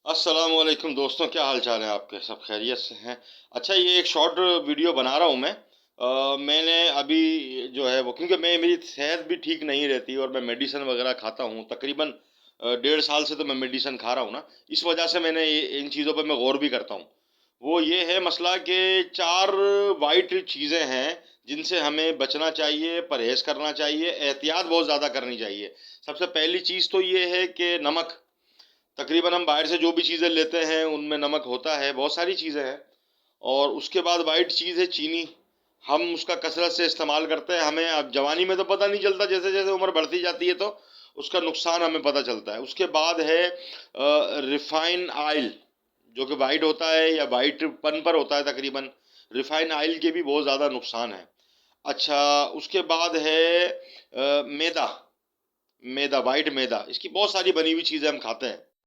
अस्सलामुअलैकुम दोस्तों, क्या हाल चाल है आपके? सब खैरियत से हैं? अच्छा, ये एक शॉर्ट वीडियो बना रहा हूँ मैं। मैंने अभी जो है वो, क्योंकि मेरी सेहत भी ठीक नहीं रहती और मैं मेडिसिन वगैरह खाता हूँ तकरीबन 1.5 साल से। तो मैं मेडिसिन खा रहा हूँ ना, इस वजह से मैंने इन चीज़ों पे मैं गौर भी करता हूँ। वो ये है मसला कि 4 वाइट चीज़ें हैं जिनसे हमें बचना चाहिए, परहेज़ करना चाहिए, एहतियात बहुत ज़्यादा करनी चाहिए। सबसे पहली चीज़ तो ये है कि नमक। तकरीबन हम बाहर से जो भी चीज़ें लेते हैं उनमें नमक होता है, बहुत सारी चीज़ें हैं। और उसके बाद वाइट चीज़ है चीनी। हम उसका कसरत से इस्तेमाल करते हैं, हमें अब जवानी में तो पता नहीं चलता, जैसे जैसे उम्र बढ़ती जाती है तो उसका नुकसान हमें पता चलता है। उसके बाद है रिफाइन ऑयल, जो कि वाइट होता है या वाइट पन पर होता है तकरीबन। रिफाइन ऑयल के भी बहुत ज़्यादा नुकसान है। अच्छा, उसके बाद है मैदा। मैदा, वाइट मैदा, इसकी बहुत सारी बनी हुई चीज़ें हम खाते हैं।